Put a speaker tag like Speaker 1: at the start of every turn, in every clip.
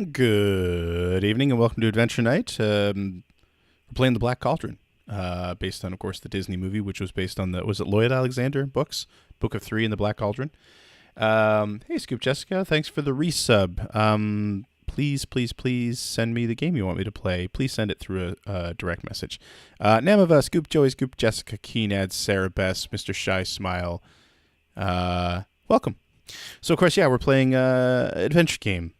Speaker 1: Good evening and welcome to Adventure Night. We're playing the Black Cauldron, based on, of course, the Disney movie, which was based on was it Lloyd Alexander books, Book of Three in the Black Cauldron. Hey, Scoop Jessica, thanks for the resub. Please send me the game you want me to play. Please send it through a direct message. Namava, Scoop Joey, Scoop Jessica, Keenad, Sarah Bess, Mr. Shy Smile. Welcome. So, of course, yeah, we're playing adventure game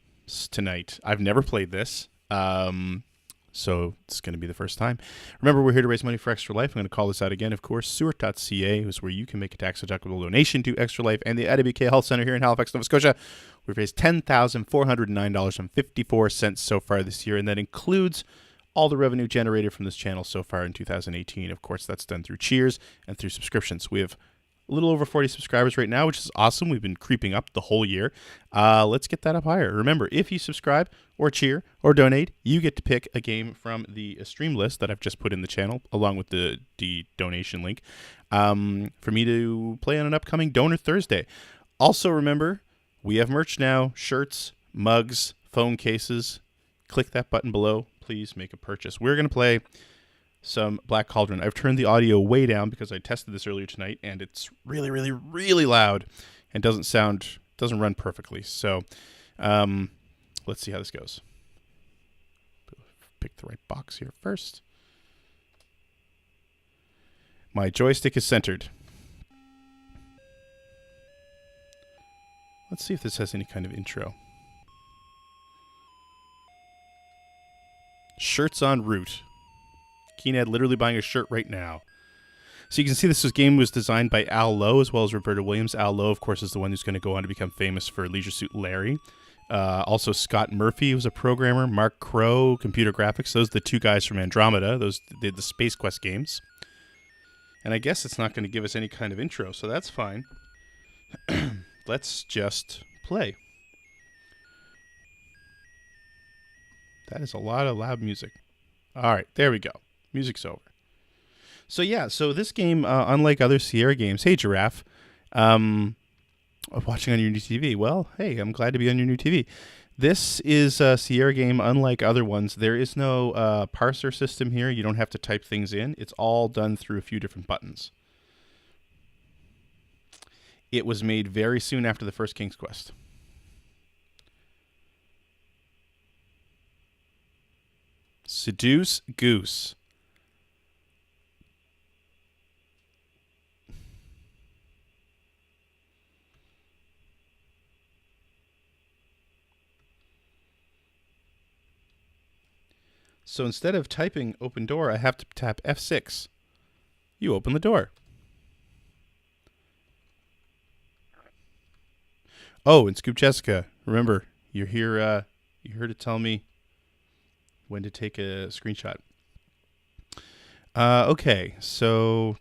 Speaker 1: tonight. I've never played this, so it's going to be the first time. Remember, we're here to raise money for Extra Life. I'm going to call this out again, of course. Sewer.ca is where you can make a tax-deductible donation to Extra Life and the Etta Health Center here in Halifax, Nova Scotia. We've raised $10,409.54 so far this year, and that includes all the revenue generated from this channel so far in 2018. Of course, that's done through cheers and through subscriptions. We have a little over 40 subscribers right now, which is awesome. We've been creeping up the whole year. Let's get that up higher. Remember, if you subscribe or cheer or donate, you get to pick a game from the stream list that I've just put in the channel, along with the donation link, for me to play on an upcoming Donor Thursday. Also, remember, we have merch now, shirts, mugs, phone cases. Click that button below. Please make a purchase. We're going to play some Black Cauldron. I've turned the audio way down because I tested this earlier tonight, and it's really, really, really loud and doesn't run perfectly. So let's see how this goes. Pick the right box here first. My joystick is centered. Let's see if this has any kind of intro. Shirts en route. Keenad literally buying a shirt right now. So you can see this game was designed by Al Lowe as well as Roberta Williams. Al Lowe, of course, is the one who's going to go on to become famous for Leisure Suit Larry. Also, Scott Murphy was a programmer. Mark Crow, computer graphics. Those are the two guys from Andromeda. Those did the Space Quest games. And I guess it's not going to give us any kind of intro, so that's fine. Let's just play. That is a lot of loud music. All right, there we go. Music's over. So yeah, so this game, unlike other Sierra games, hey Giraffe, watching on your new TV. Well, hey, I'm glad to be on your new TV. This is a Sierra game unlike other ones. There is no parser system here. You don't have to type things in. It's all done through a few different buttons. It was made very soon after the first King's Quest. Seduce Goose. So instead of typing open door, I have to tap F6. You open the door. Oh, and Scoop Jessica, remember, you're here to tell me when to take a screenshot. Okay, so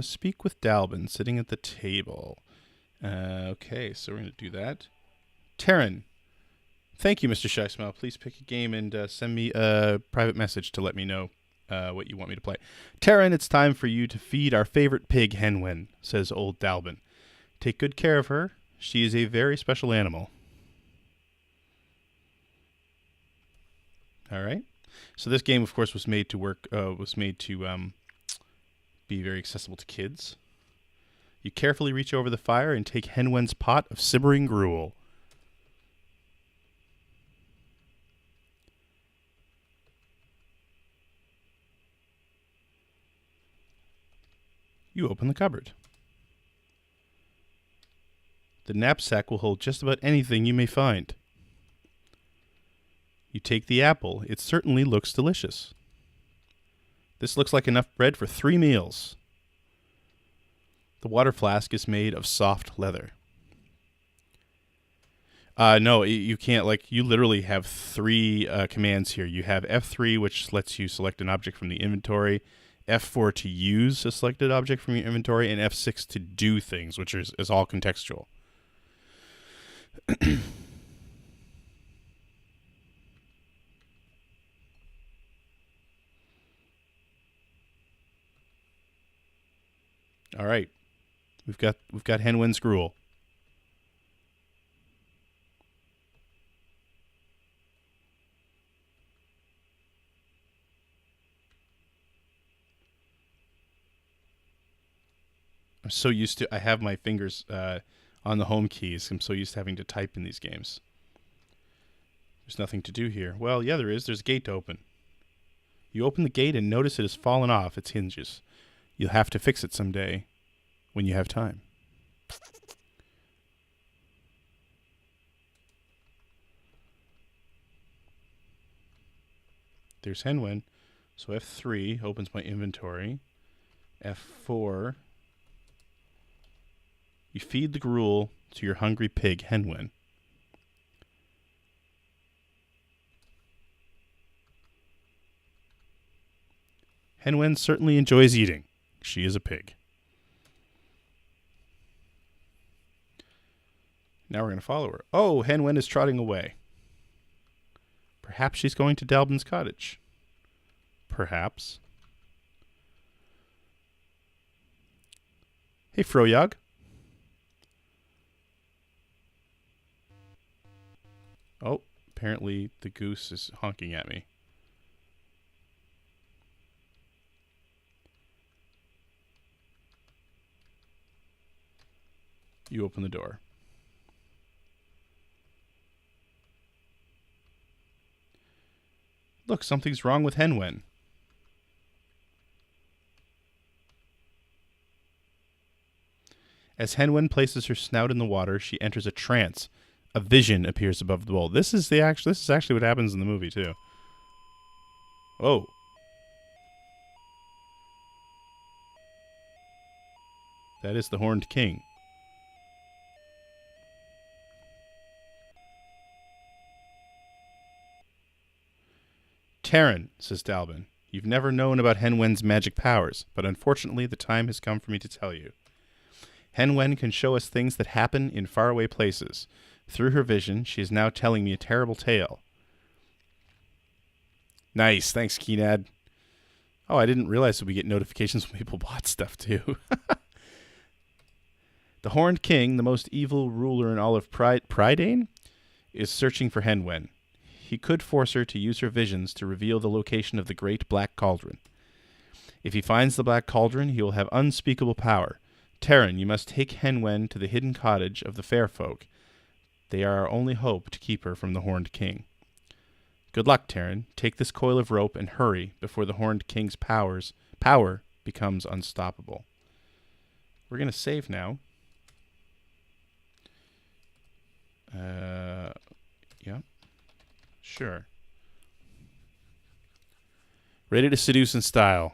Speaker 1: speak with Dalbin sitting at the table. Okay, so we're going to do that. Taryn, thank you, Mr. Shy Smile. Please pick a game and send me a private message to let me know what you want me to play. Taryn, it's time for you to feed our favorite pig, Henwen, says old Dalbin. Take good care of her. She is a very special animal. All right. So this game, of course, was made to be very accessible to kids. You carefully reach over the fire and take Henwen's pot of simmering gruel. You open the cupboard. The knapsack will hold just about anything you may find. You take the apple. It certainly looks delicious. This looks like enough bread for 3 meals. The water flask is made of soft leather. No, you can't. You literally have 3 commands here. You have F3, which lets you select an object from the inventory. F4 to use a selected object from your inventory. And F6 to do things, which is all contextual. All right. We've got Henwen's gruel. I'm so used to. I have my fingers on the home keys. I'm so used to having to type in these games. There's nothing to do here. Well, yeah, there is. There's a gate to open. You open the gate and notice it has fallen off its hinges. You'll have to fix it someday when you have time. There's Henwen. So F3 opens my inventory. F4. You feed the gruel to your hungry pig, Henwen. Henwen certainly enjoys eating. She is a pig. Now we're going to follow her. Oh, Henwen is trotting away. Perhaps she's going to Dalbin's cottage. Perhaps. Hey, Froyog. Oh, apparently the goose is honking at me. You open the door. Look, something's wrong with Henwen. As Henwen places her snout in the water, she enters a trance. A vision appears above the bowl. This is actually what happens in the movie too. Oh. That is the Horned King. Terran, says Dalbin, you've never known about Henwen's magic powers, but unfortunately the time has come for me to tell you. Henwen can show us things that happen in faraway places. Through her vision, she is now telling me a terrible tale. Nice, thanks, Keenad. Oh, I didn't realize that we get notifications when people bought stuff, too. The Horned King, the most evil ruler in all of Prydain, is searching for Henwen. He could force her to use her visions to reveal the location of the great Black Cauldron. If he finds the Black Cauldron, he will have unspeakable power. Terran, you must take Henwen to the hidden cottage of the fair folk. They are our only hope to keep her from the Horned King. Good luck, Terran. Take this coil of rope and hurry before the Horned King's power becomes unstoppable. We're going to save now. Yeah. Sure. Ready to seduce in style.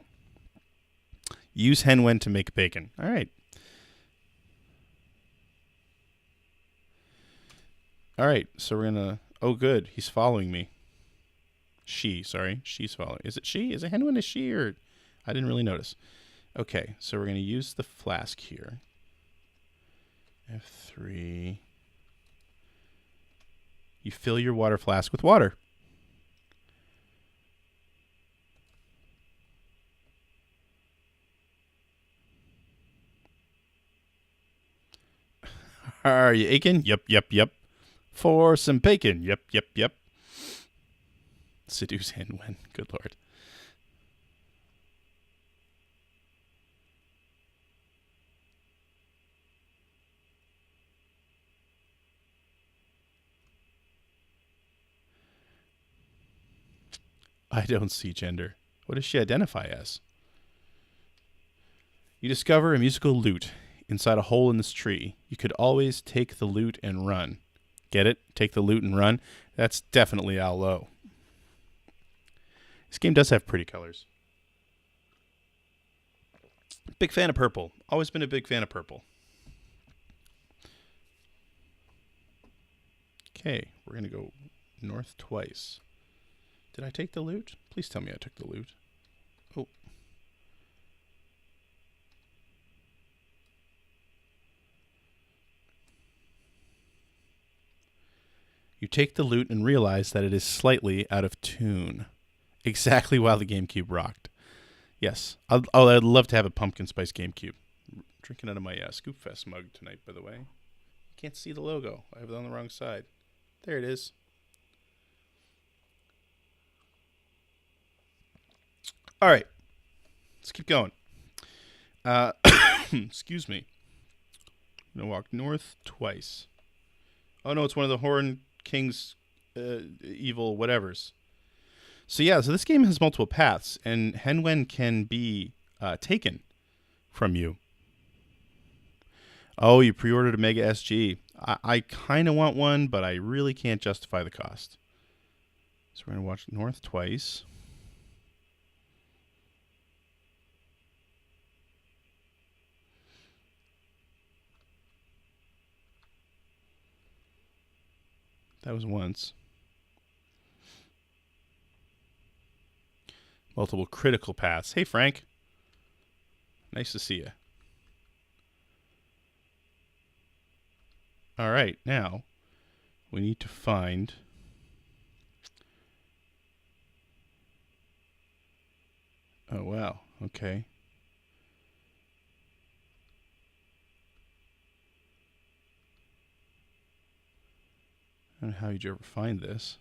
Speaker 1: Use Henwen to make bacon. All right. All right. So we're going to... Oh, good. He's following me. She's following. Is it she? Is it Henwen? Is she or... I didn't really notice. Okay. So we're going to use the flask here. F3... You fill your water flask with water. Are you aching? Yep. For some bacon? Yep. Seduce Henwen. Good Lord. I don't see gender. What does she identify as? You discover a musical lute inside a hole in this tree. You could always take the lute and run. Get it? Take the lute and run? That's definitely Al Lowe. This game does have pretty colors. Big fan of purple. Always been a big fan of purple. Okay, we're going to go north twice. Did I take the loot? Please tell me I took the loot. Oh. You take the loot and realize that it is slightly out of tune. Exactly while the GameCube rocked. Yes. I'd love to have a pumpkin spice GameCube. I'm drinking out of my Scoopfest mug tonight, by the way. You can't see the logo. I have it on the wrong side. There it is. All right, let's keep going. Excuse me. I'm going to walk north twice. Oh, no, it's one of the Horn King's evil whatevers. So, yeah, so this game has multiple paths, and Henwen can be taken from you. Oh, you pre-ordered a Mega SG. I kind of want one, but I really can't justify the cost. So we're going to watch north twice. That was once. Multiple critical paths. Hey, Frank. Nice to see you. All right, now we need to find... Oh, wow. Okay. I don't know how you'd ever find this.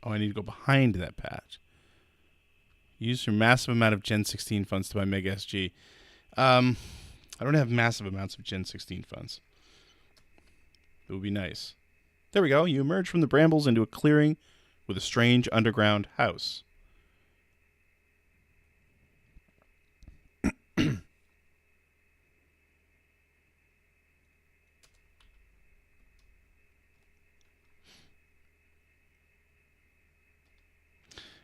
Speaker 1: Oh, I need to go behind that patch. Use your massive amount of Gen 16 funds to buy Mega SG. I don't have massive amounts of Gen 16 funds. It would be nice. There we go. You emerge from the brambles into a clearing with a strange underground house.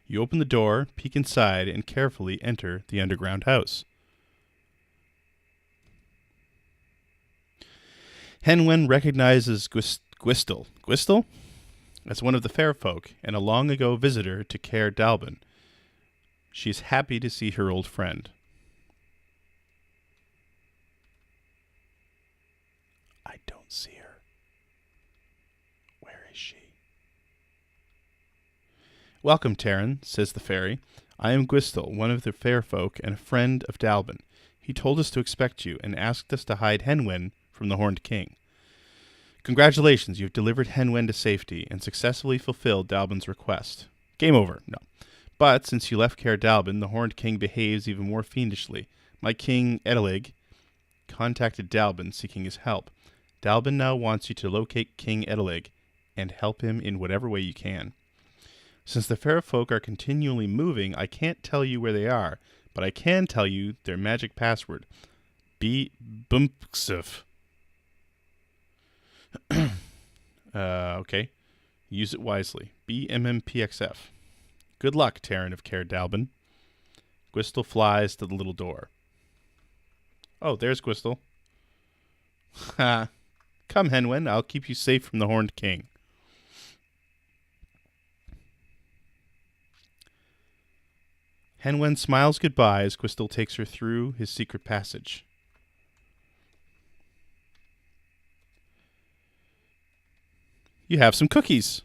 Speaker 1: You open the door, peek inside, and carefully enter the underground house. Henwen recognizes Gwistel as one of the fair folk and a long-ago visitor to Caer Dalbin. She is happy to see her old friend. I don't see her. Where is she? Welcome, Terran, says the fairy. I am Gwistel, one of the fair folk and a friend of Dalbin. He told us to expect you and asked us to hide Henwen from the Horned King. Congratulations, you've delivered Henwen to safety and successfully fulfilled Dalbin's request. Game over, no. But since you left Caer Dalbin, the Horned King behaves even more fiendishly. My king, Etta contacted Dalbin seeking his help. Dalbin now wants you to locate King Etta and help him in whatever way you can. Since the fair folk are continually moving, I can't tell you where they are, but I can tell you their magic password. Bumpsif. Okay. Use it wisely. BMMPXF. Good luck, Terran of Caer Dalbin. Gwistel flies to the little door. Oh, there's Gwistel. Ha. Come, Henwen. I'll keep you safe from the Horned King. Henwen smiles goodbye as Gwistel takes her through his secret passage. You have some cookies.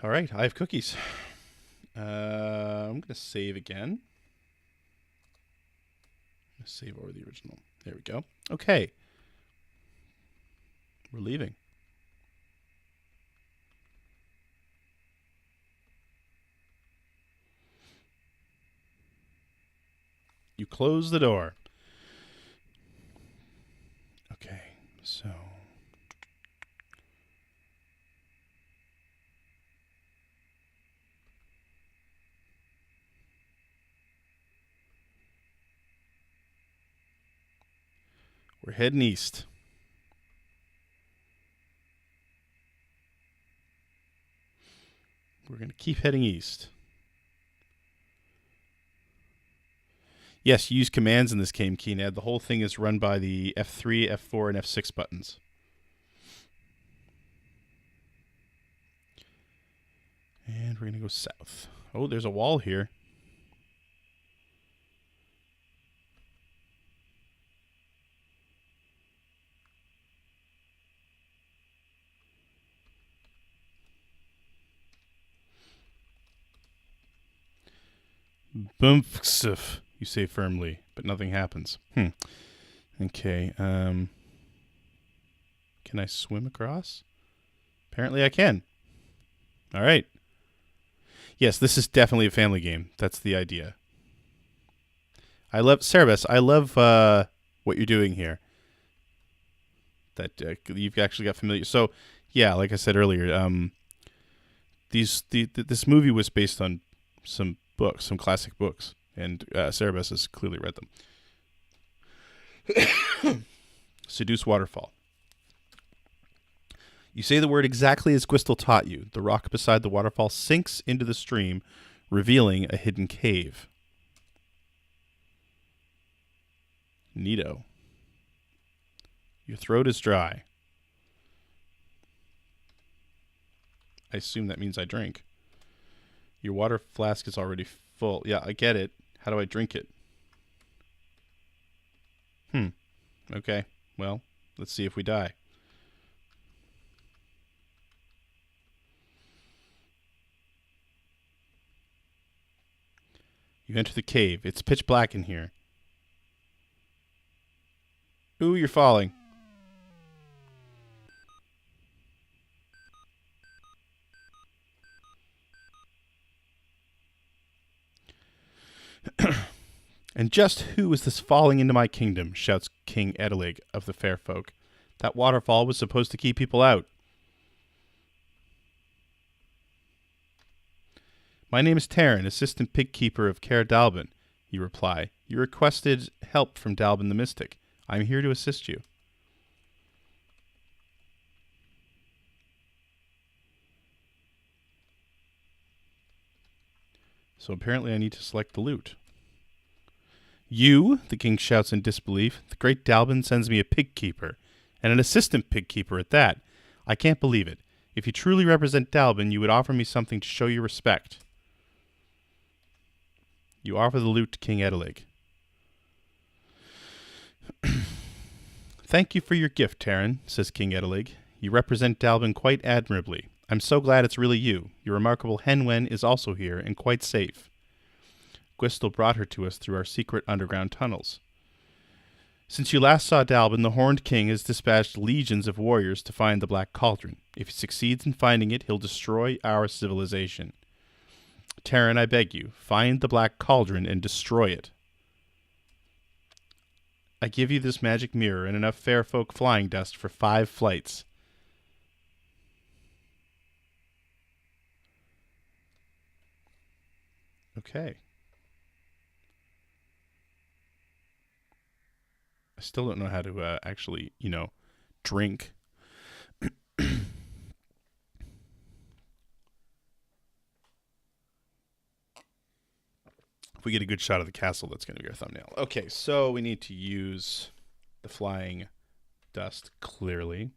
Speaker 1: All right, I have cookies. I'm going to save again. Save over the original. There we go. Okay. We're leaving. You close the door. Okay, so... we're heading east. We're going to keep heading east. Yes, you use commands in this game, Keenad. The whole thing is run by the F3, F4, and F6 buttons. And we're going to go south. Oh, there's a wall here. Bumphsif, you say firmly, but nothing happens. Okay. Can I swim across? Apparently I can. All right. Yes, this is definitely a family game. That's the idea. I love Cerebus. I love what you're doing here. That you've actually got familiar. So, yeah, like I said earlier, this movie was based on some books, some classic books, and Cerebus has clearly read them. Seduce Waterfall. You say the word exactly as Gwistle taught you. The rock beside the waterfall sinks into the stream, revealing a hidden cave. Neato. Your throat is dry. I assume that means I drink. Your water flask is already full. Yeah, I get it. How do I drink it? Okay. Well, let's see if we die. You enter the cave. It's pitch black in here. Ooh, you're falling. And just who is this falling into my kingdom? Shouts King Edalig of the fair folk. That waterfall was supposed to keep people out. My name is Taryn, assistant pigkeeper of Caer Dalbin, you reply. You requested help from Dalbin the Mystic. I'm here to assist you. So apparently I need to select the loot. You, the king shouts in disbelief, the great Dalbin sends me a pigkeeper, and an assistant pigkeeper at that. I can't believe it. If you truly represent Dalbin, you would offer me something to show your respect. You offer the loot to King Edalig. Thank you for your gift, Taryn, says King Edalig. You represent Dalbin quite admirably. I'm so glad it's really you. Your remarkable Henwen is also here and quite safe. Gwistle brought her to us through our secret underground tunnels. Since you last saw Dalbin, the Horned King has dispatched legions of warriors to find the Black Cauldron. If he succeeds in finding it, he'll destroy our civilization. Taryn, I beg you, find the Black Cauldron and destroy it. I give you this magic mirror and enough fair folk flying dust for 5 flights. Okay. I still don't know how to actually, drink. If we get a good shot of the castle, that's going to be our thumbnail. Okay, so we need to use the flying dust clearly.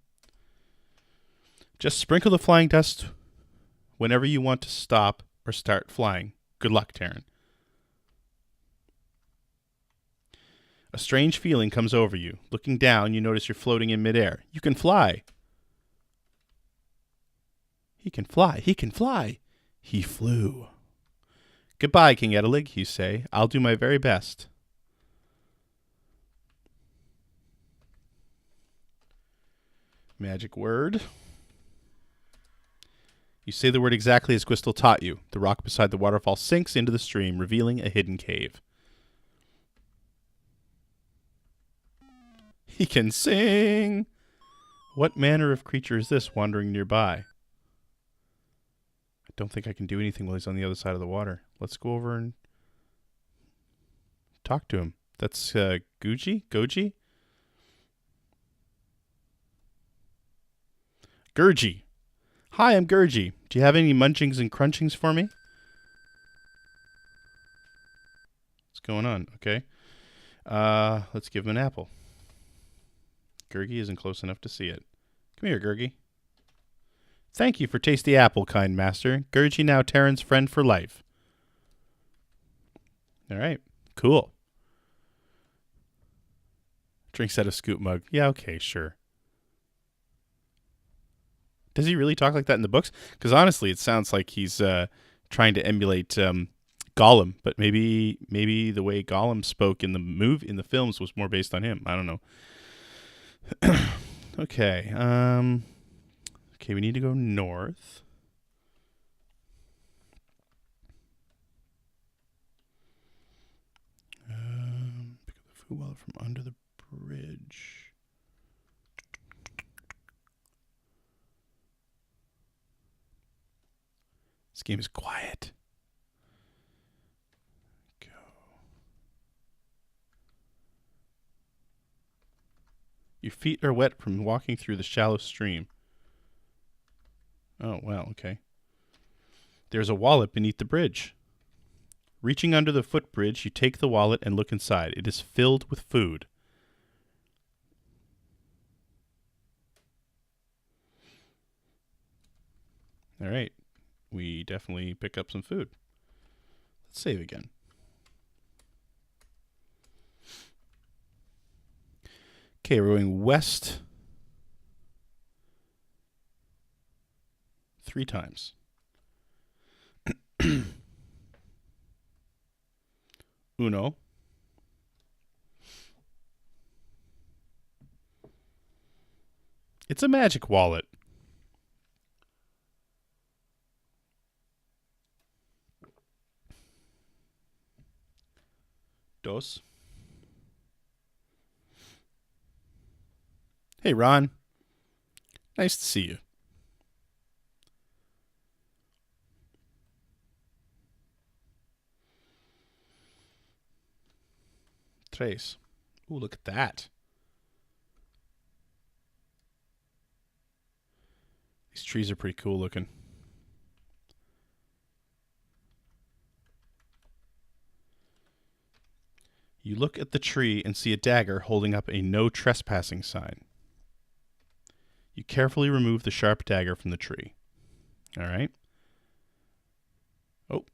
Speaker 1: Just sprinkle the flying dust whenever you want to stop or start flying. Good luck, Taryn. A strange feeling comes over you. Looking down, you notice you're floating in midair. You can fly. He can fly. He can fly. He flew. Goodbye, King Edalig, you say. I'll do my very best. Magic word. You say the word exactly as Gwistle taught you. The rock beside the waterfall sinks into the stream, revealing a hidden cave. He can sing. What manner of creature is this wandering nearby? I don't think I can do anything while he's on the other side of the water. Let's go over and talk to him. That's Guji? Goji? Gurgi. Hi, I'm Gurgi. Do you have any munchings and crunchings for me? What's going on? Okay. Let's give him an apple. Gurgi isn't close enough to see it. Come here, Gurgi. Thank you for tasty apple, kind master. Gurgi now Taryn's friend for life. All right. Cool. Drinks out of scoop mug. Yeah, okay, sure. Does he really talk like that in the books? Because honestly, it sounds like he's trying to emulate Gollum, but maybe the way Gollum spoke in the films was more based on him. I don't know. Okay. Okay, we need to go north. Pick up the food wallet from under the bridge. This game is quiet. Go. Your feet are wet from walking through the shallow stream. Oh, wow, okay. There's a wallet beneath the bridge. Reaching under the footbridge, you take the wallet and look inside. It is filled with food. All right. We definitely pick up some food. Let's save again. Okay, we're going west 3 times. Uno. It's a magic wallet. Dos. Hey, Ron. Nice to see you. Tres. Ooh, look at that. These trees are pretty cool looking. You look at the tree and see a dagger holding up a no trespassing sign. You carefully remove the sharp dagger from the tree. All right. Oh,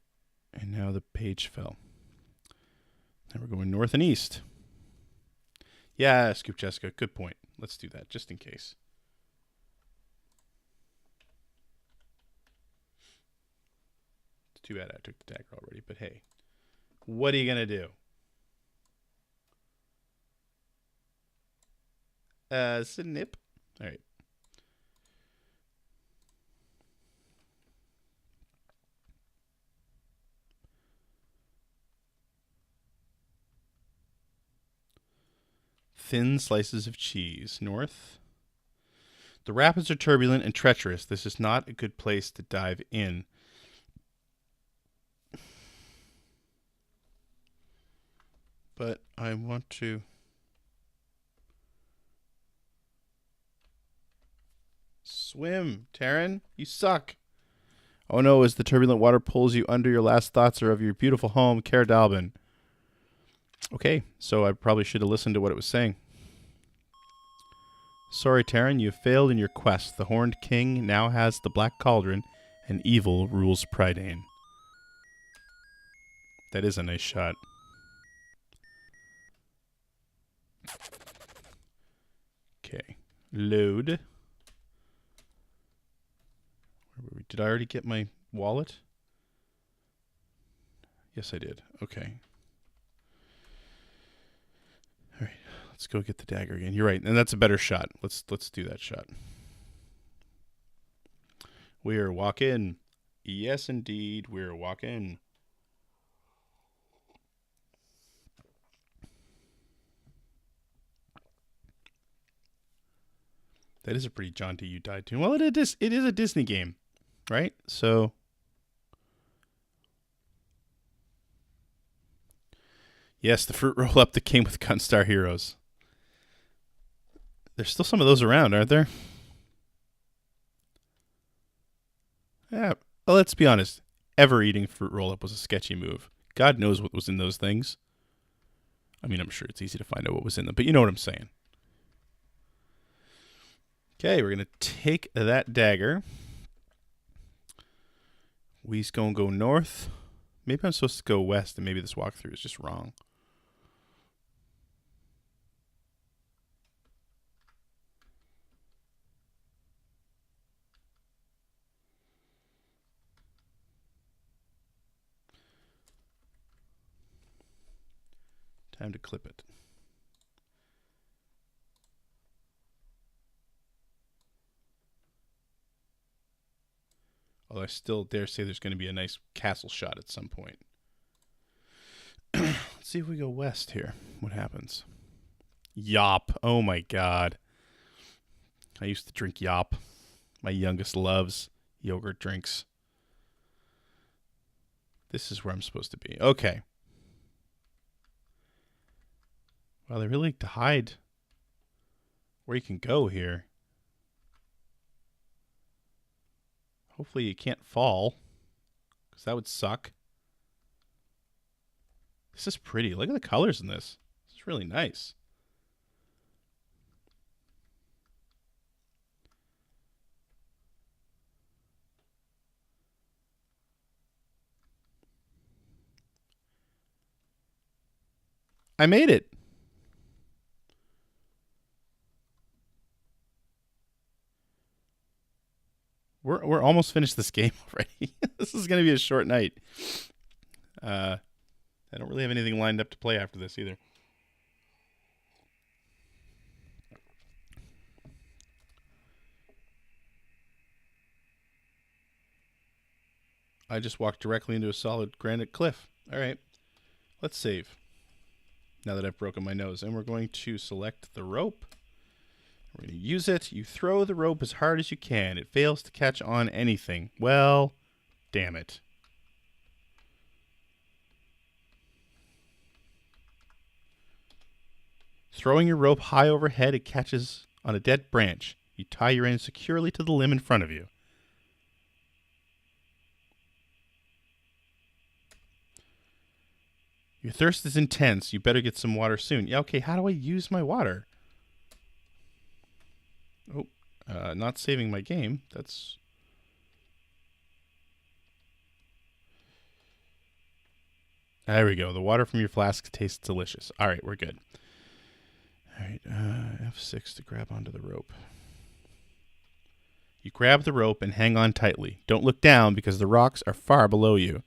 Speaker 1: and now the page fell. Now we're going north and east. Yeah, Scoop Jessica, good point. Let's do that just in case. It's too bad I took the dagger already, but hey, what are you going to do? Snip. All right. Thin slices of cheese. North. The rapids are turbulent and treacherous. This is not a good place to dive in. But I want to... Swim, Taryn. You suck. Oh no, as the turbulent water pulls you under, your last thoughts are of your beautiful home, Caer Dallben. Okay, so I probably should have listened to what it was saying. Sorry, Taryn, you have failed in your quest. The Horned King now has the Black Cauldron, and evil rules Prydain. That is a nice shot. Okay. Load. Did I already get my wallet? Yes, I did. Okay. All right. Let's go get the dagger again. You're right, and that's a better shot. Let's do that shot. We're walking. Yes, indeed, we're walking. That is a pretty jaunty You Died tune. Well, it is a Disney game, right? So yes, the fruit roll up that came with Gunstar Heroes. There's still some of those around, aren't there? Yeah. Well, let's be honest. Ever eating fruit roll up was a sketchy move. God knows what was in those things. I mean, I'm sure it's easy to find out what was in them, but you know what I'm saying. Okay, we're going to take that dagger. We's going to go north. Maybe I'm supposed to go west, and maybe this walkthrough is just wrong. Time to clip it. Although I still dare say there's going to be a nice castle shot at some point. Let's see if we go west here. What happens? Yop. Oh my god. I used to drink Yop. My youngest loves yogurt drinks. This is where I'm supposed to be. Okay. Well, they really like to hide where you can go here. Hopefully you can't fall, because that would suck. This is pretty. Look at the colors in this. It's really nice. I made it. We're almost finished this game already. This is going to be a short night. I don't really have anything lined up to play after this either. I just walked directly into a solid granite cliff. All right, let's save. Now that I've broken my nose, and we're going to select the rope. We're going to use it. You throw the rope as hard as you can. It fails to catch on anything. Well, damn it. Throwing your rope high overhead, it catches on a dead branch. You tie your end securely to the limb in front of you. Your thirst is intense. You better get some water soon. Yeah, okay, how do I use my water? Oh, not saving my game. That's... There we go. The water from your flask tastes delicious. All right, we're good. All right, F6 to grab onto the rope. You grab the rope and hang on tightly. Don't look down because the rocks are far below you.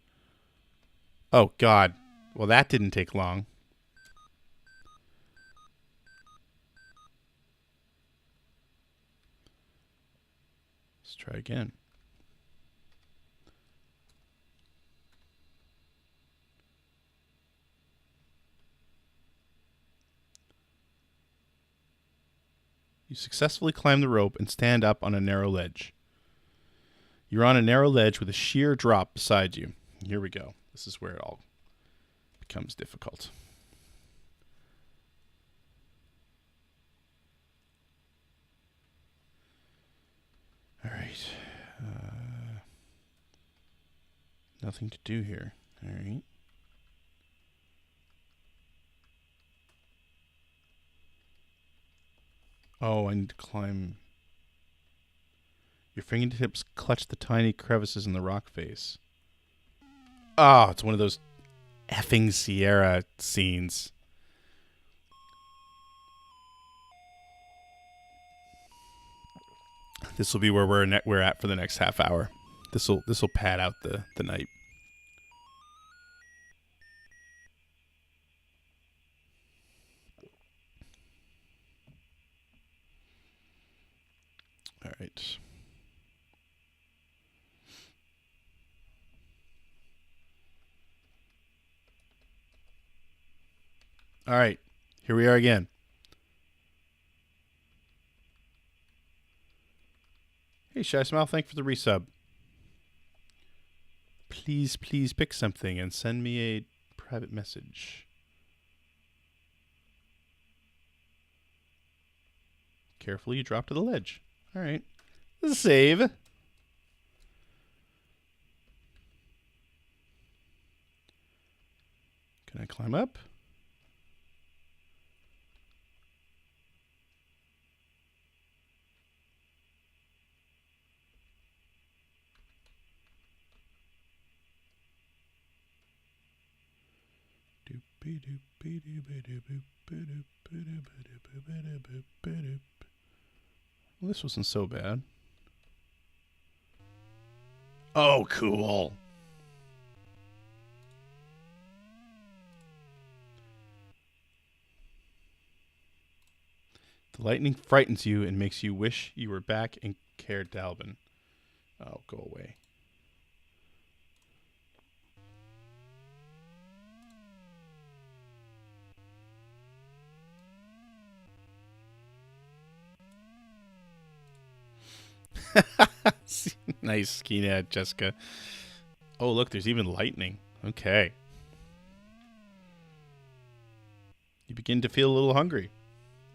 Speaker 1: Oh, God. Well, that didn't take long. Let's try again. You successfully climb the rope and stand up on a narrow ledge. You're on a narrow ledge with a sheer drop beside you. Here we go. This is where it all becomes difficult. All right. Nothing to do here. All right. Oh, I need to climb. Your fingertips clutch the tiny crevices in the rock face. Oh, it's one of those effing Sierra scenes. This will be where we're at for the next half hour. This will pad out the night. All right. All right. Here we are again. Hey, Shy Smile, thanks for the resub. Please pick something and send me a private message. Carefully, you drop to the ledge. All right. Save. Can I climb up? Well, this wasn't so bad. Oh, cool. The lightning frightens you and makes you wish you were back in Caer Dallben. Oh, go away. Nice ski net, Jessica. Oh, look, there's even lightning. Okay. You begin to feel a little hungry.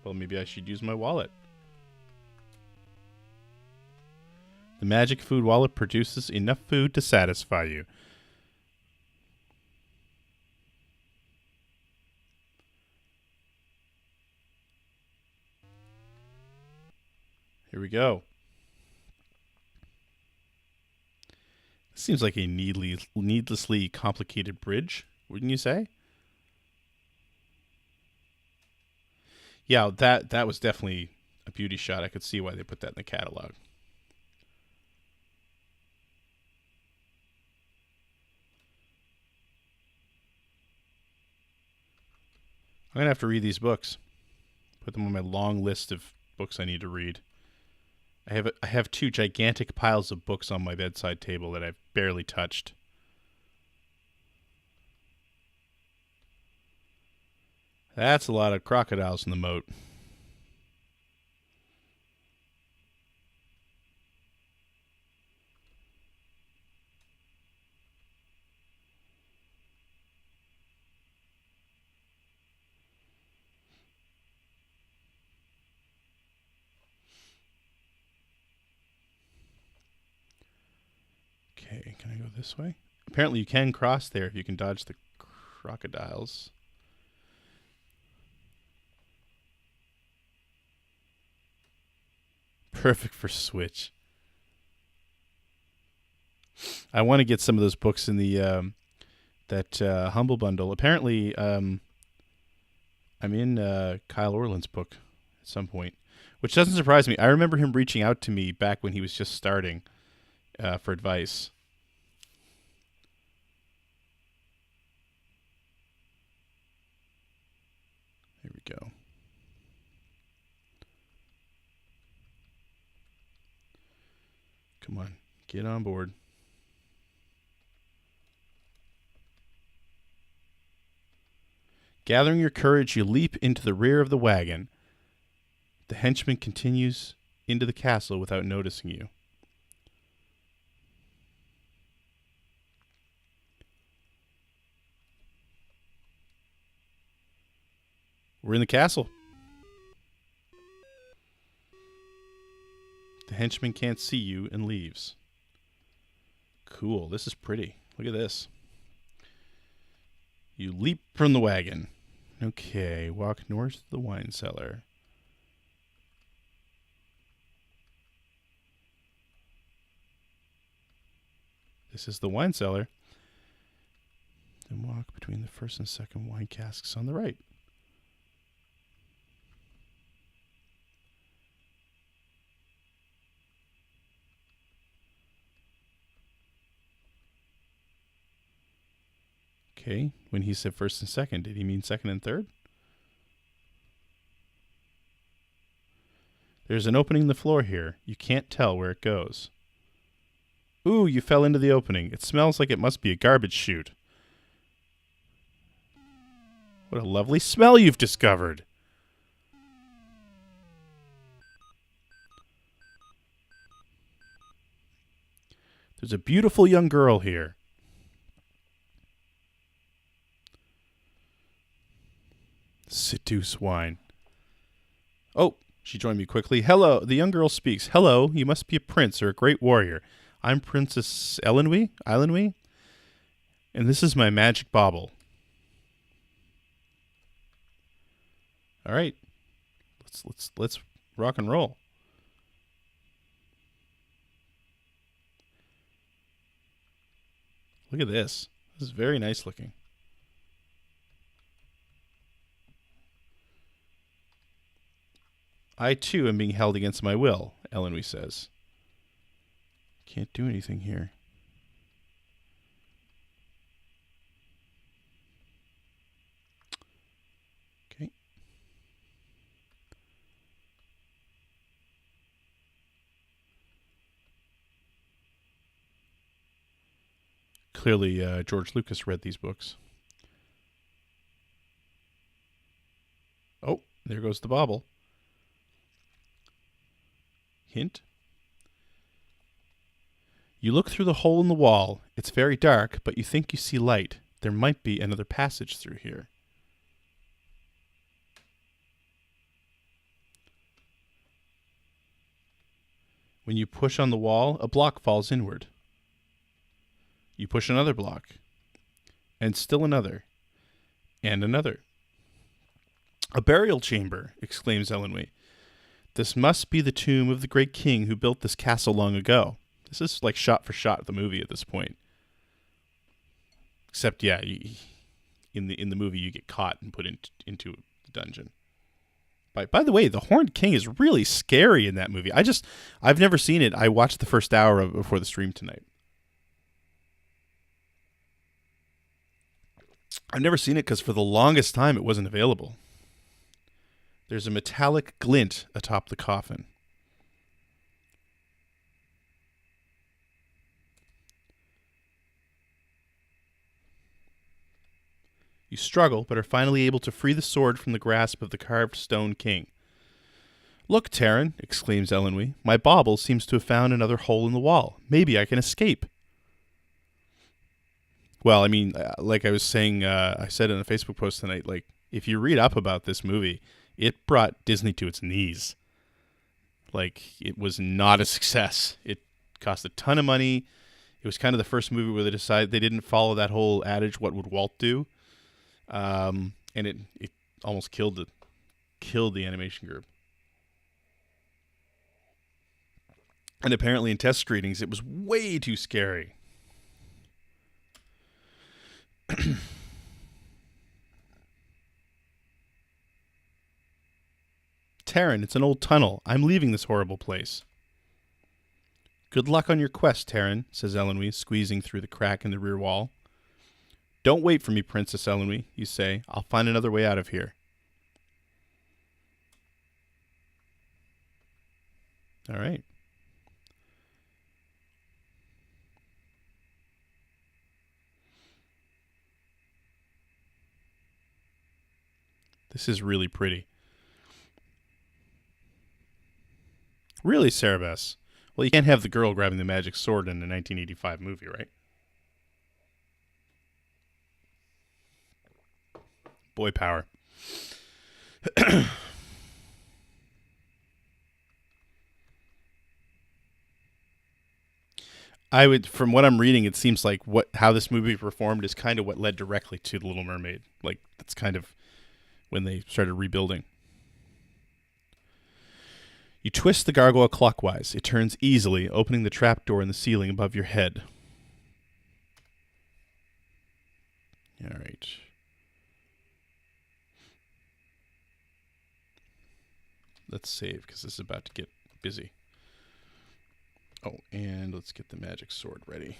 Speaker 1: Well, maybe I should use my wallet. The magic food wallet produces enough food to satisfy you. Here we go. This seems like a needlessly complicated bridge, wouldn't you say? Yeah, that was definitely a beauty shot. I could see why they put that in the catalog. I'm going to have to read these books. Put them on my long list of books I need to read. I have two gigantic piles of books on my bedside table that I've barely touched. That's a lot of crocodiles in the moat. Okay, can I go this way? Apparently you can cross there if you can dodge the crocodiles. Perfect for Switch. I want to get some of those books in the that Humble Bundle. Apparently, I'm in Kyle Orland's book at some point, which doesn't surprise me. I remember him reaching out to me back when he was just starting for advice. Here we go. Come on, get on board. Gathering your courage, you leap into the rear of the wagon. The henchman continues into the castle without noticing you. We're in the castle. The henchman can't see you and leaves. Cool, this is pretty. Look at this. You leap from the wagon. Okay, walk north to the wine cellar. This is the wine cellar. Then walk between the first and second wine casks on the right. Okay, when he said first and second, did he mean second and third? There's an opening in the floor here. You can't tell where it goes. Ooh, you fell into the opening. It smells like it must be a garbage chute. What a lovely smell you've discovered. There's a beautiful young girl here. Seduce wine. Oh, she joined me quickly. Hello, the young girl speaks. Hello, you must be a prince or a great warrior. I'm Princess Elenwy, and this is my magic bauble. All right, let's rock and roll. Look at this. This is very nice looking. I, too, am being held against my will, Elenwy says. Can't do anything here. Okay. Clearly, George Lucas read these books. Oh, there goes the bauble. Hint. You look through the hole in the wall. It's very dark, but you think you see light. There might be another passage through here. When you push on the wall, a block falls inward. You push another block. And still another. And another. A burial chamber, exclaims Elenwy. This must be the tomb of the great king who built this castle long ago. This is like shot for shot the movie at this point. Except, yeah, in the movie you get caught and put into the dungeon. By the way, the Horned King is really scary in that movie. I've never seen it. I watched the first hour before the stream tonight. I've never seen it because for the longest time it wasn't available. There's a metallic glint atop the coffin. You struggle, but are finally able to free the sword from the grasp of the carved stone king. Look, Taran, exclaims Elenwy, my bauble seems to have found another hole in the wall. Maybe I can escape. Well, I mean, like I was saying, I said in a Facebook post tonight, like, if you read up about this movie, it brought Disney to its knees. Like, it was not a success. It cost a ton of money. It was kind of the first movie where they decided they didn't follow that whole adage, what would Walt do? And it almost killed the animation group. And apparently in test screenings, it was way too scary. Taran, it's an old tunnel. I'm leaving this horrible place. Good luck on your quest, Taran, says Elenwy, squeezing through the crack in the rear wall. Don't wait for me, Princess Elenwy, you say. I'll find another way out of here. All right. This is really pretty. Really, Cerebus? Well, you can't have the girl grabbing the magic sword in a 1985 movie, right? Boy power. From what I'm reading, it seems like how this movie performed is kind of what led directly to The Little Mermaid. Like, that's kind of when they started rebuilding. You twist the gargoyle clockwise. It turns easily, opening the trapdoor in the ceiling above your head. All right. Let's save, because this is about to get busy. Oh, and let's get the magic sword ready.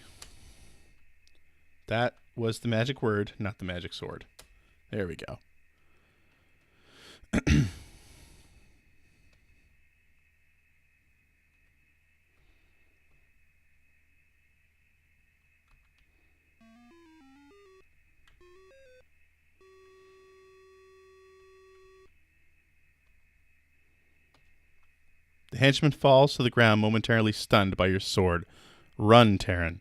Speaker 1: That was the magic word, not the magic sword. There we go. The henchman falls to the ground, momentarily stunned by your sword. Run, Taran.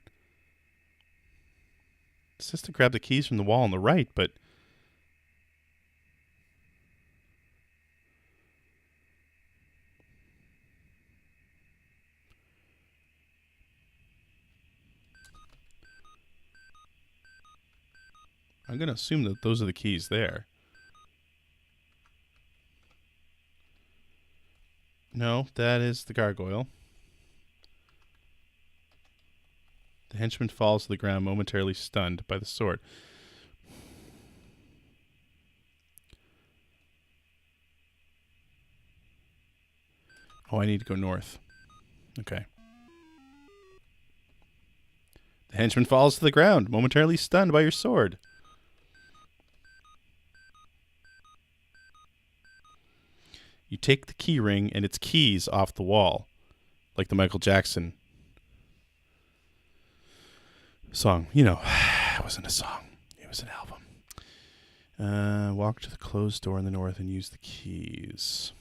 Speaker 1: It says to grab the keys from the wall on the right, but... I'm going to assume that those are the keys there. No, that is the gargoyle. The henchman falls to the ground, momentarily stunned by the sword. Oh, I need to go north. Okay. The henchman falls to the ground, momentarily stunned by your sword. You take the key ring and its keys off the wall, like the Michael Jackson Song. You know, it wasn't a song. It was an album. Walk to the closed door in the north and use the keys.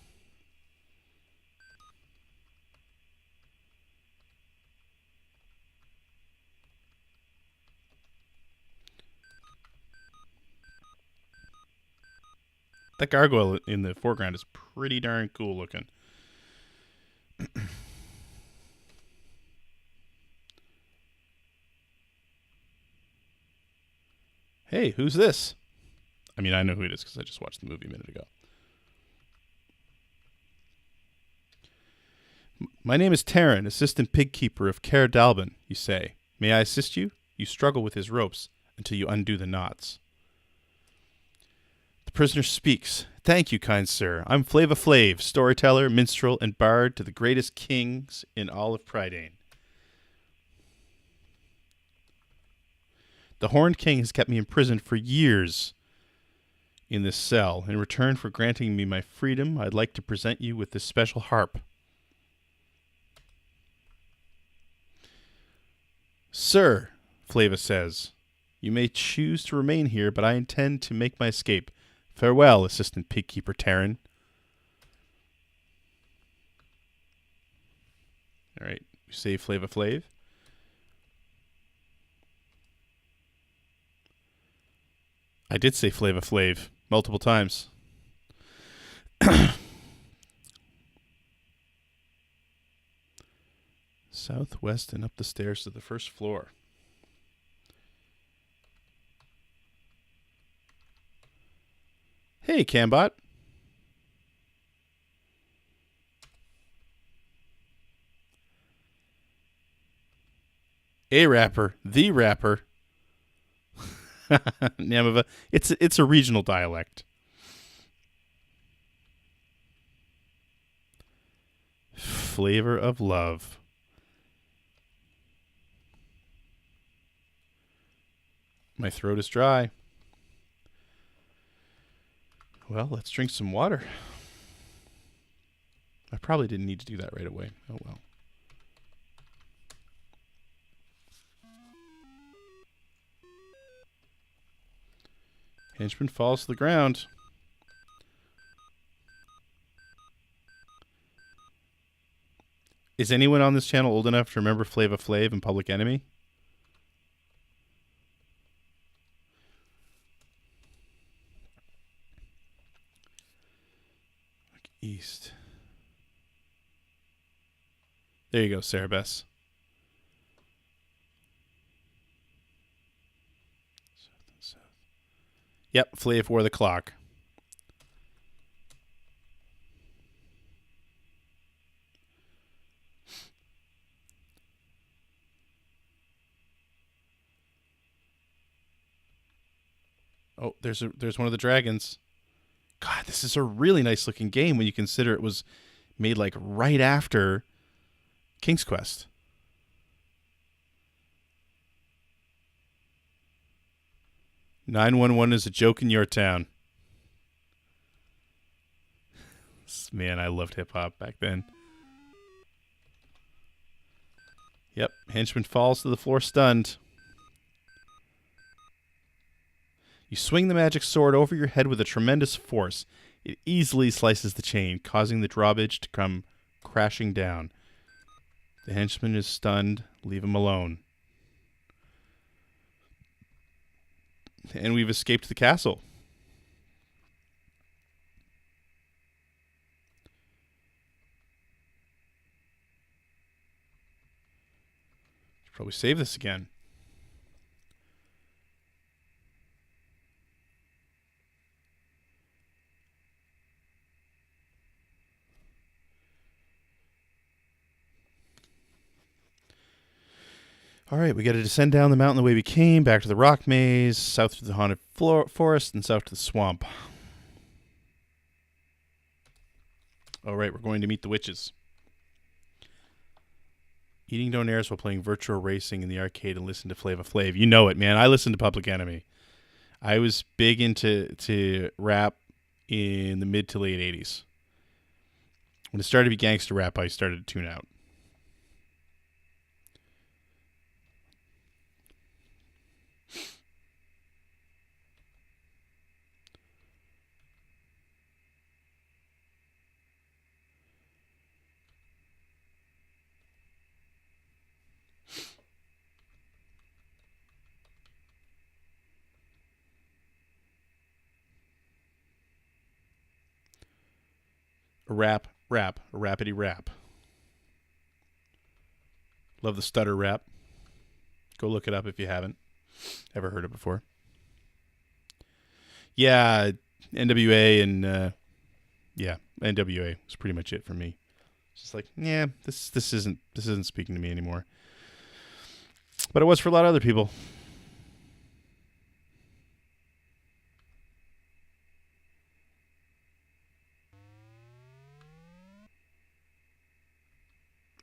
Speaker 1: That gargoyle in the foreground is pretty darn cool looking. Hey, who's this? I mean, I know who it is because I just watched the movie a minute ago. My name is Taryn, assistant pig keeper of Caer Dalbin, you say. May I assist you? You struggle with his ropes until you undo the knots. The prisoner speaks. Thank you, kind sir. I'm Flava Flav, storyteller, minstrel, and bard to the greatest kings in all of Prydain. The Horned King has kept me imprisoned for years in this cell. In return for granting me my freedom, I'd like to present you with this special harp. Sir, Flava says, you may choose to remain here, but I intend to make my escape. Farewell, assistant pigkeeper Taryn. All right, you save Flava Flav. I did say Flava Flav multiple times. Southwest and up the stairs to the first floor. Hey, Cambot. A rapper, the rapper. Namava. It's a regional dialect. Flavor of love. My throat is dry. Well, let's drink some water. I probably didn't need to do that right away. Oh well. Henchman falls to the ground. Is anyone on this channel old enough to remember Flava Flav and Public Enemy? Look east. There you go, Sarah Bess. Yep, Flav wore the clock. Oh, there's one of the dragons. God, this is a really nice looking game when you consider it was made like right after King's Quest. "911 is a joke in your town." Man, I loved hip-hop back then. Yep, henchman falls to the floor stunned. You swing the magic sword over your head with a tremendous force. It easily slices the chain, causing the drawbridge to come crashing down. The henchman is stunned. Leave him alone. And we've escaped the castle. Should probably save this again. All right, we got to descend down the mountain the way we came, back to the rock maze, south to the haunted forest, and south to the swamp. All right, we're going to meet the witches. Eating donaires while playing virtual racing in the arcade and listen to Flava Flav. You know it, man. I listened to Public Enemy. I was big into rap in the mid to late 80s. When it started to be gangster rap, I started to tune out. A rapidy rap. Love the stutter rap. Go look it up if you haven't ever heard it before. Yeah, NWA and NWA was pretty much it for me. It's just like, yeah, this isn't speaking to me anymore. But it was for a lot of other people.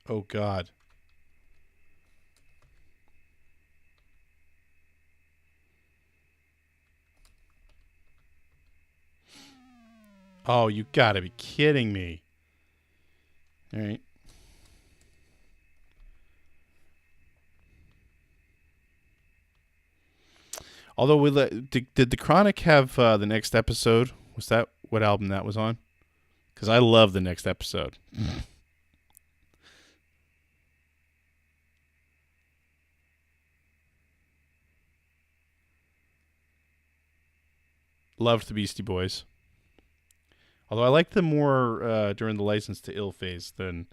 Speaker 1: Oh God. Oh, you gotta be kidding me. All right. Although did the Chronic have the next episode? Was that what album that was on? Because I love the next episode. Loved the Beastie Boys. Although I liked them more during the License to Ill phase than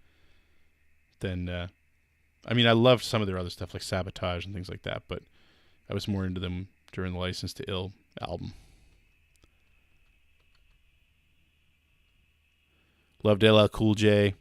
Speaker 1: I mean, I loved some of their other stuff like Sabotage and things like that, but I was more into them during the License to Ill album. Loved LL Cool J.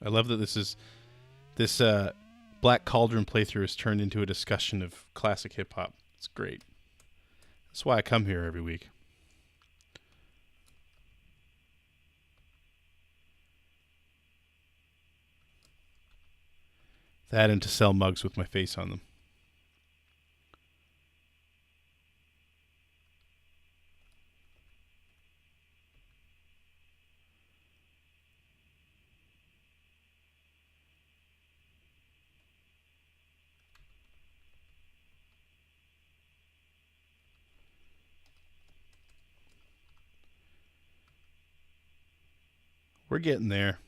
Speaker 1: I love that this Black Cauldron playthrough has turned into a discussion of classic hip hop. It's great. That's why I come here every week. That and to sell mugs with my face on them. We're getting there.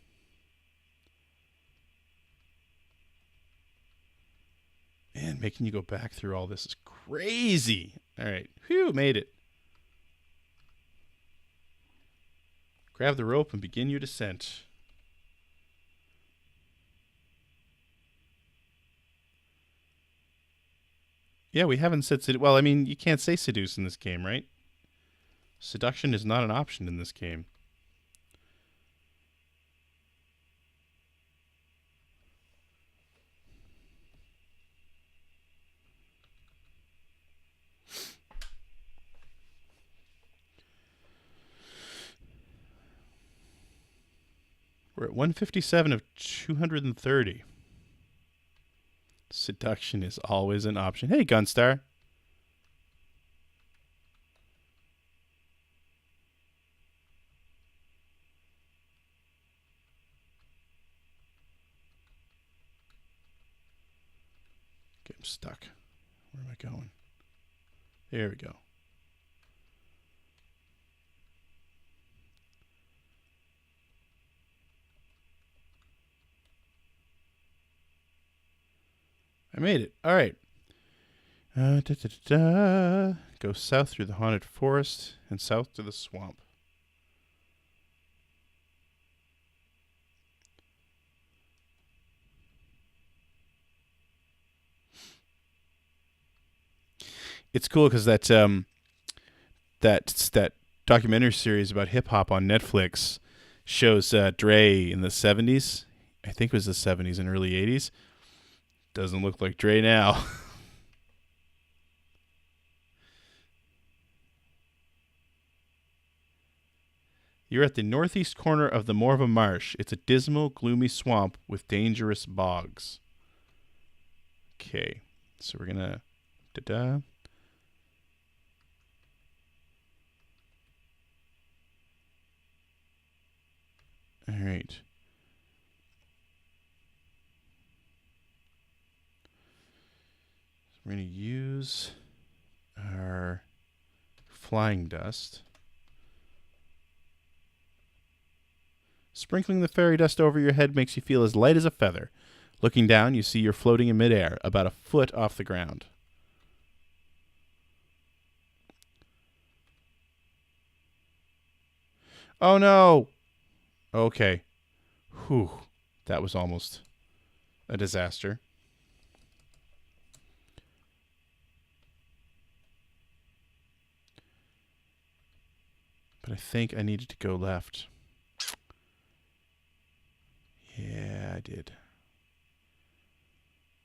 Speaker 1: Man, making you go back through all this is crazy. All right. Whew, made it. Grab the rope and begin your descent. Yeah, we haven't said well, I mean, you can't say seduce in this game, right? Seduction is not an option in this game. We're at 157 of 230. Seduction is always an option. Hey, Gunstar. Okay, I'm stuck. Where am I going? There we go. I made it. All right. Go south through the haunted forest and south to the swamp. It's cool because that documentary series about hip hop on Netflix shows Dre in the 70s. I think it was the 70s and early 80s. Doesn't look like Dre now. You're at the northeast corner of the Morva Marsh. It's a dismal, gloomy swamp with dangerous bogs. Okay, so we're gonna da-da. All right. We're going to use our flying dust. Sprinkling the fairy dust over your head makes you feel as light as a feather. Looking down, you see you're floating in midair, about a foot off the ground. Oh no! Okay. Whew. That was almost a disaster. But I think I needed to go left. Yeah, I did.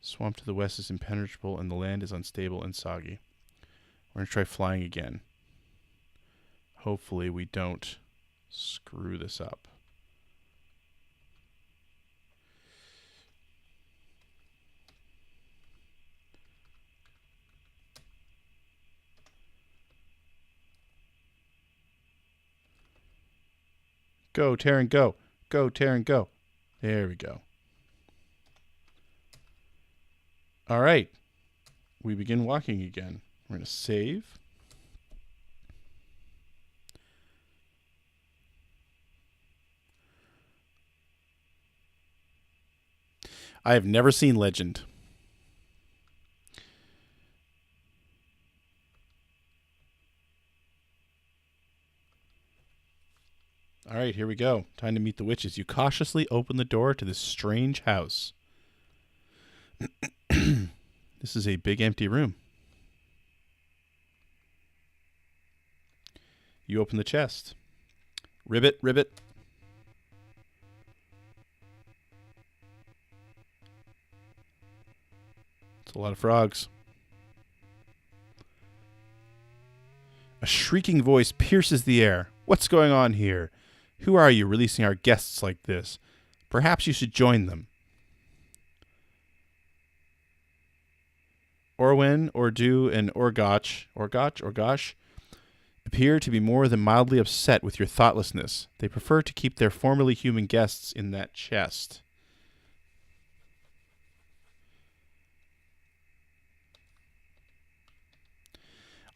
Speaker 1: Swamp to the west is impenetrable and the land is unstable and soggy. We're going to try flying again. Hopefully we don't screw this up. Go, Terran, go. Go, Terran, go. There we go. All right. We begin walking again. We're going to save. I have never seen Legend. All right, here we go. Time to meet the witches. You cautiously open the door to this strange house. This is a big empty room. You open the chest. Ribbit, ribbit. It's a lot of frogs. A shrieking voice pierces the air. What's going on here? Who are you releasing our guests like this? Perhaps you should join them. Orwen, Ordu, and Orgosh appear to be more than mildly upset with your thoughtlessness. They prefer to keep their formerly human guests in that chest.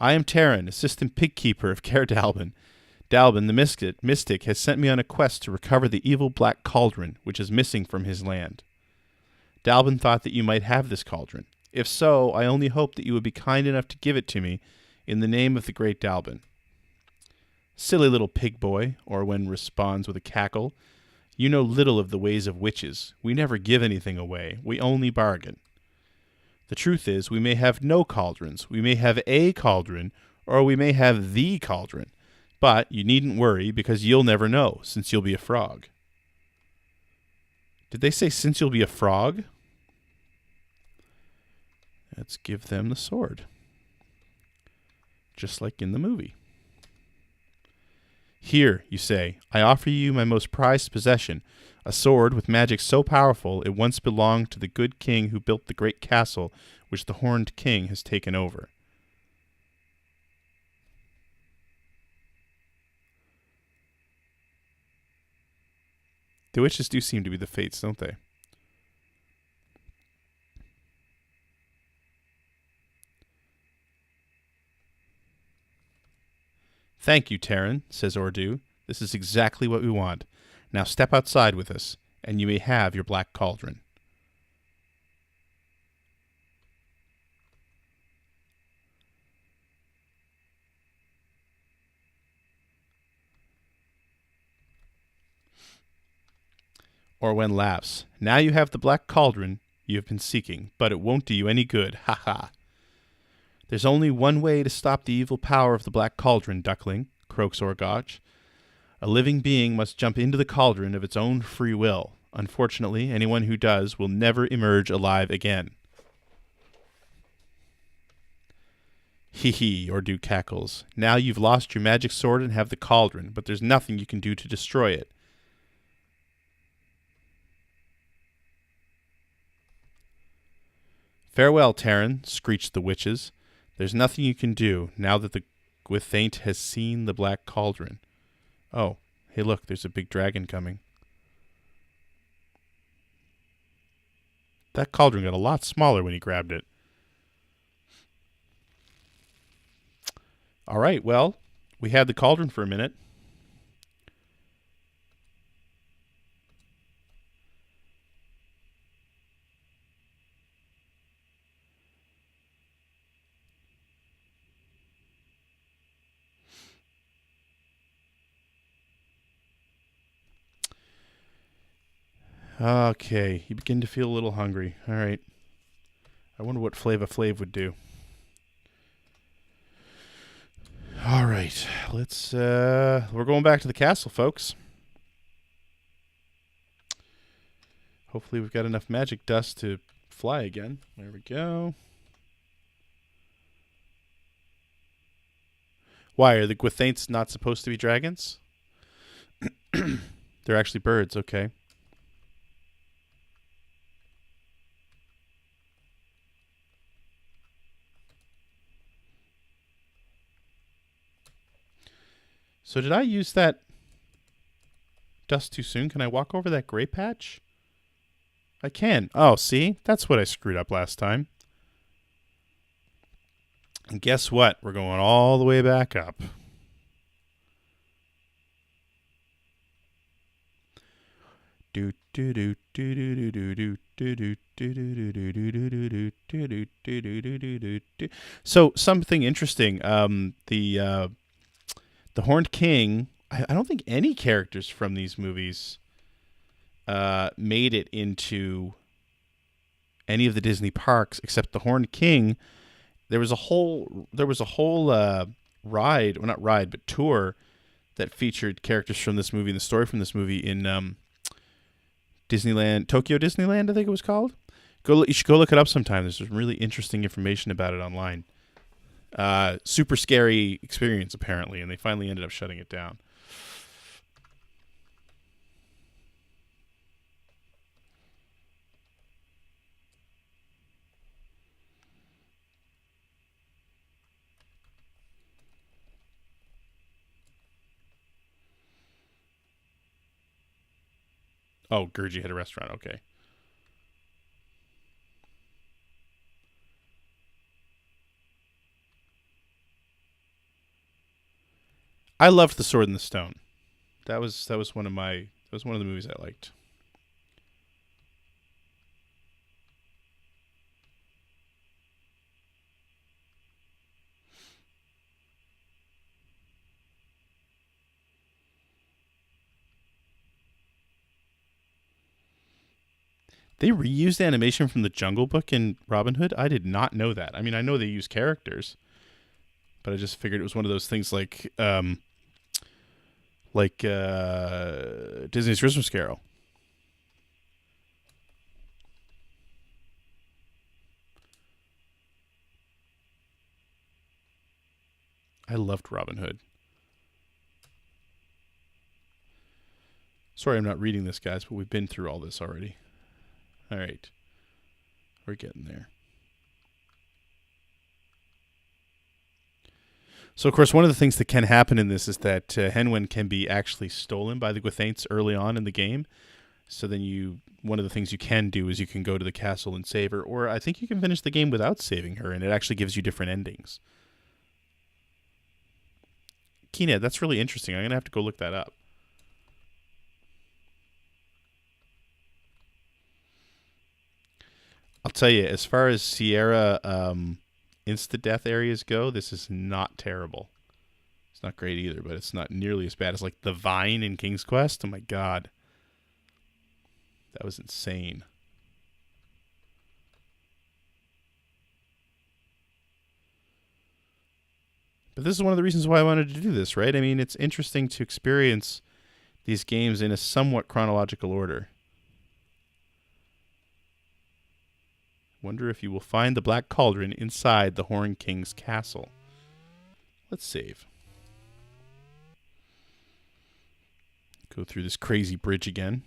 Speaker 1: I am Terran, assistant pigkeeper of Caer Dalbin. Dalbin, the mystic, has sent me on a quest to recover the evil Black Cauldron, which is missing from his land. Dalbin thought that you might have this cauldron. If so, I only hope that you would be kind enough to give it to me in the name of the great Dalbin. Silly little pig boy, Orwen responds with a cackle. You know little of the ways of witches. We never give anything away. We only bargain. The truth is, we may have no cauldrons. We may have a cauldron, or we may have the cauldron. But you needn't worry, because you'll never know, since you'll be a frog. Did they say since you'll be a frog? Let's give them the sword. Just like in the movie. Here, you say, I offer you my most prized possession, a sword with magic so powerful it once belonged to the good king who built the great castle which the Horned King has taken over. The witches do seem to be the fates, don't they? Thank you, Terran, says Ordu. This is exactly what we want. Now step outside with us, and you may have your Black Cauldron. Orwen laughs. Now you have the Black Cauldron you have been seeking, but it won't do you any good. Ha ha. There's only one way to stop the evil power of the Black Cauldron, duckling, croaks Orgosh. A living being must jump into the cauldron of its own free will. Unfortunately, anyone who does will never emerge alive again. Hee hee, Ordu cackles. Now you've lost your magic sword and have the cauldron, but there's nothing you can do to destroy it. Farewell, Terran, screeched the witches. There's nothing you can do now that the Gwythaint has seen the Black Cauldron. Oh, hey look, there's a big dragon coming. That cauldron got a lot smaller when he grabbed it. All right, well, we had the cauldron for a minute. Okay, you begin to feel a little hungry. All right. I wonder what Flava Flav would do. All right, let's. We're going back to the castle, folks. Hopefully, we've got enough magic dust to fly again. There we go. Why are the Gwithaints not supposed to be dragons? They're actually birds. Okay. So did I use that dust too soon? Can I walk over that gray patch? I can. Oh, see? That's what I screwed up last time. And guess what? We're going all the way back up. So something interesting. The Horned King. I don't think any characters from these movies made it into any of the Disney parks except the Horned King. There was a whole ride, well, not ride, but tour that featured characters from this movie and the story from this movie in Disneyland, Tokyo Disneyland, I think it was called. You should go look it up sometime. There's some really interesting information about it online. Super scary experience, apparently, and they finally ended up shutting it down. Oh, Gurgi had a restaurant. Okay. I loved The Sword in the Stone. That was one of the movies I liked. They reused animation from the Jungle Book in Robin Hood. I did not know that. I mean, I know they use characters, but I just figured it was one of those things like Disney's Christmas Carol. I loved Robin Hood. Sorry, I'm not reading this, guys, but we've been through all this already. All right, we're getting there. So, of course, one of the things that can happen in this is that Henwen can be actually stolen by the Gwithaints early on in the game. So then one of the things you can do is you can go to the castle and save her, or I think you can finish the game without saving her, and it actually gives you different endings. Keenad, that's really interesting. I'm going to have to go look that up. I'll tell you, as far as Sierra insta-death areas go, this is not terrible. It's not great either, but it's not nearly as bad as like the Vine in King's Quest. Oh my god. That was insane. But this is one of the reasons why I wanted to do this, right? I mean, it's interesting to experience these games in a somewhat chronological order. Wonder if you will find the Black Cauldron inside the Horned King's castle. Let's save. Go through this crazy bridge again.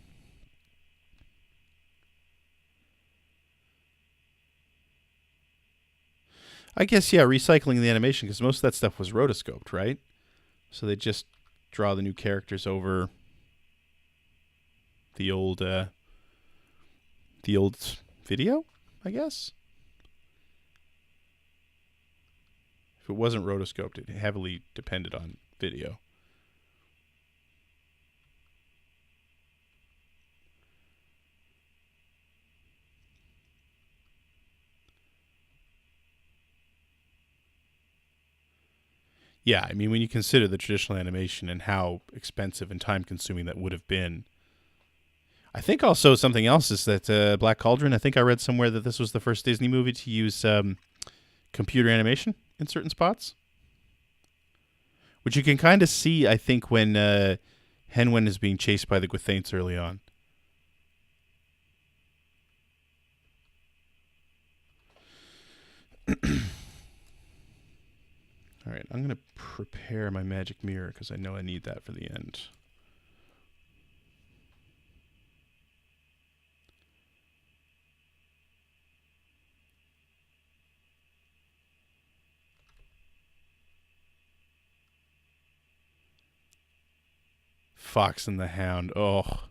Speaker 1: I guess, yeah, recycling the animation, because most of that stuff was rotoscoped, right? So they just draw the new characters over the old video, I guess. If it wasn't rotoscoped, it heavily depended on video. Yeah, I mean, when you consider the traditional animation and how expensive and time-consuming that would have been. I think also something else is that Black Cauldron, I think I read somewhere that this was the first Disney movie to use computer animation in certain spots. Which you can kind of see, I think, when Henwen is being chased by the Gwythaints early on. All right, I'm going to prepare my magic mirror because I know I need that for the end. Fox and the Hound. Oh,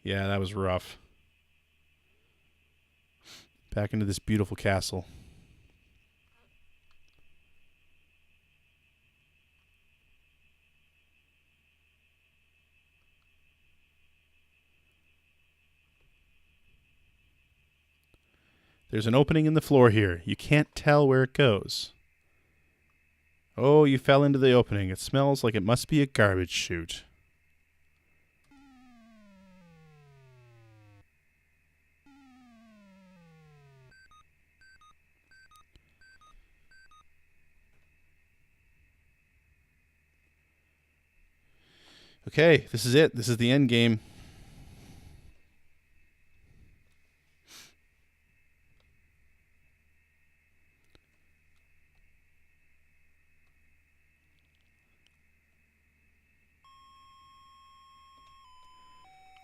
Speaker 1: yeah, that was rough. Back into this beautiful castle. There's an opening in the floor here. You can't tell where it goes. Oh, you fell into the opening. It smells like it must be a garbage chute. Okay, this is it. This is the end game.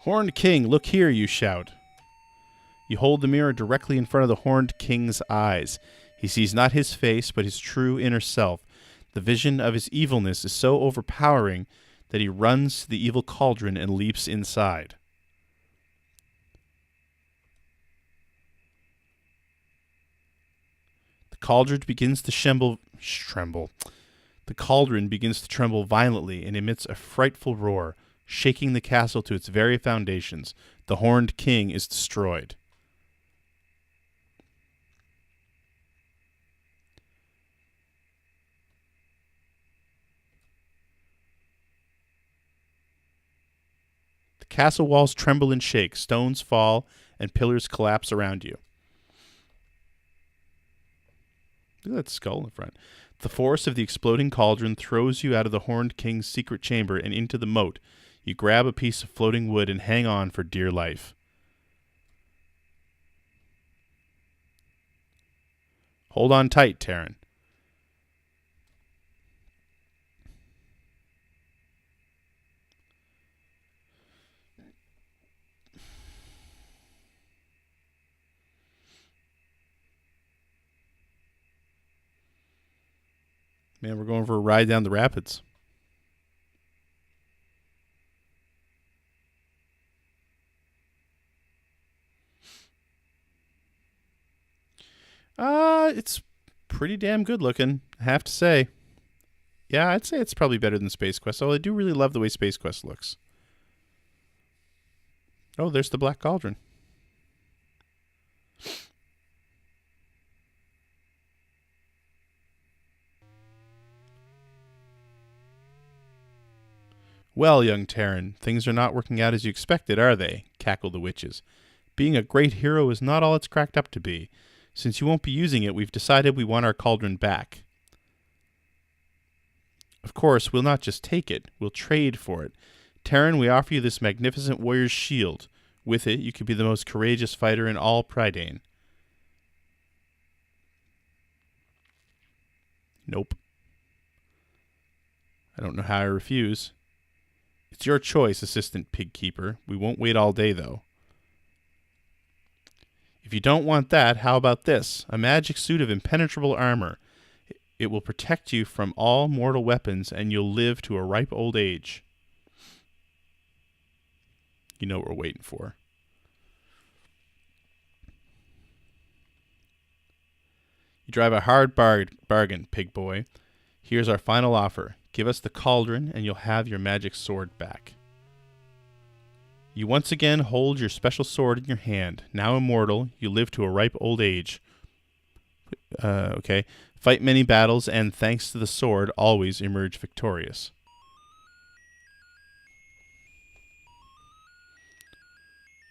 Speaker 1: Horned King, look here, you shout. You hold the mirror directly in front of the Horned King's eyes. He sees not his face, but his true inner self. The vision of his evilness is so overpowering that he runs to the evil cauldron and leaps inside. The cauldron begins to tremble. The cauldron begins to tremble violently and emits a frightful roar, shaking the castle to its very foundations. The Horned King is destroyed. The castle walls tremble and shake, stones fall, and pillars collapse around you. Look at that skull in front. The force of the exploding cauldron throws you out of the Horned King's secret chamber and into the moat. You grab a piece of floating wood and hang on for dear life. Hold on tight, Terran. Man, we're going for a ride down the rapids. It's pretty damn good looking, I have to say. Yeah, I'd say it's probably better than Space Quest, although I do really love the way Space Quest looks. Oh, there's the Black Cauldron. Well, young Terran, things are not working out as you expected, are they? Cackled the witches. Being a great hero is not all it's cracked up to be. Since you won't be using it, we've decided we want our cauldron back. Of course, we'll not just take it, we'll trade for it. Terran, we offer you this magnificent warrior's shield. With it, you could be the most courageous fighter in all Prydain. Nope. I don't know how I refuse. It's your choice, Assistant Pigkeeper. We won't wait all day, though. If you don't want that, how about this? A magic suit of impenetrable armor. It will protect you from all mortal weapons, and you'll live to a ripe old age. You know what we're waiting for. You drive a hard bargain, pig boy. Here's our final offer. Give us the cauldron and you'll have your magic sword back. You once again hold your special sword in your hand. Now immortal, you live to a ripe old age. Okay. Fight many battles and thanks to the sword, always emerge victorious.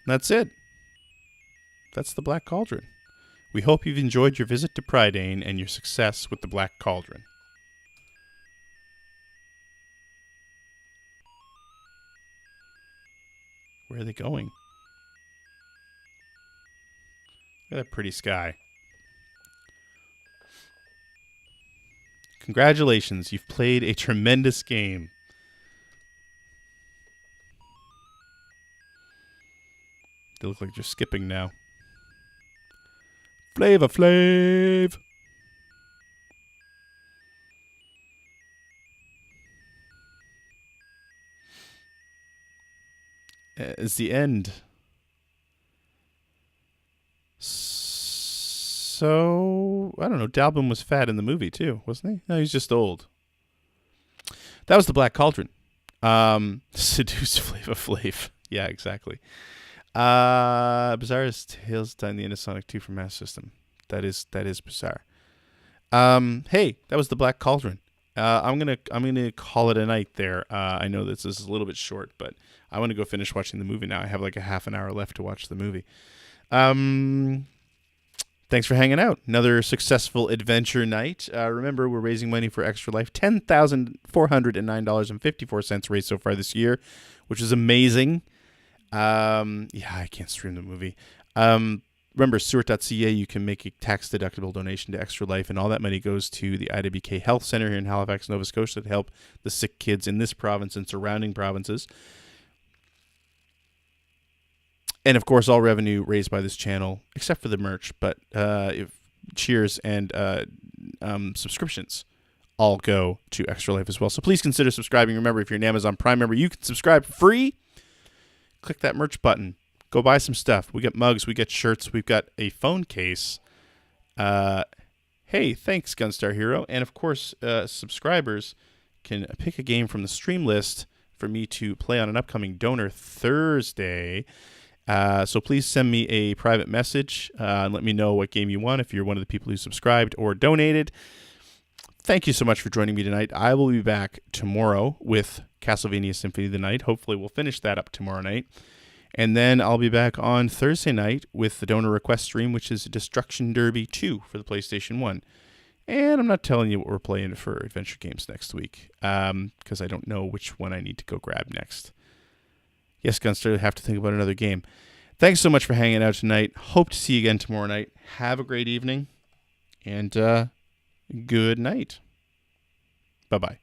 Speaker 1: That's it. That's the Black Cauldron. We hope you've enjoyed your visit to Prydain and your success with the Black Cauldron. Where are they going? Look at that pretty sky. Congratulations, you've played a tremendous game. They look like they're skipping now. Flavor Flav! Is the end. So, I don't know. Dalbin was fat in the movie too, wasn't he? No, he's just old. That was the Black Cauldron. Seduce Flavor Flav. Yeah, exactly. Bizarre's Tales Time the End of Sonic 2 for Master System. That is bizarre. Hey, that was the Black Cauldron. I'm gonna call it a night there. I know this is a little bit short, but I want to go finish watching the movie now. I have like a half an hour left to watch the movie. Thanks for hanging out. Another successful adventure night. Remember, we're raising money for Extra Life. $10,409.54 raised so far this year, which is amazing. Yeah, I can't stream the movie. Remember, Stewart.ca, you can make a tax-deductible donation to Extra Life, and all that money goes to the IWK Health Center here in Halifax, Nova Scotia, to help the sick kids in this province and surrounding provinces. And, of course, all revenue raised by this channel, except for the merch, but cheers and subscriptions all go to Extra Life as well. So please consider subscribing. Remember, if you're an Amazon Prime member, you can subscribe for free. Click that merch button. Go buy some stuff. We got mugs. We got shirts. We've got a phone case. Hey, thanks, Gunstar Hero. And, of course, subscribers can pick a game from the stream list for me to play on an upcoming Donor Thursday. So please send me a private message and let me know what game you want if you're one of the people who subscribed or donated. Thank you so much for joining me tonight. I will be back tomorrow with Castlevania Symphony of the Night. Hopefully we'll finish that up tomorrow night. And then I'll be back on Thursday night with the donor request stream, which is Destruction Derby 2 for the PlayStation 1. And I'm not telling you what we're playing for adventure games next week because I don't know which one I need to go grab next. Yes, Gunster, I have to think about another game. Thanks so much for hanging out tonight. Hope to see you again tomorrow night. Have a great evening, and good night. Bye-bye.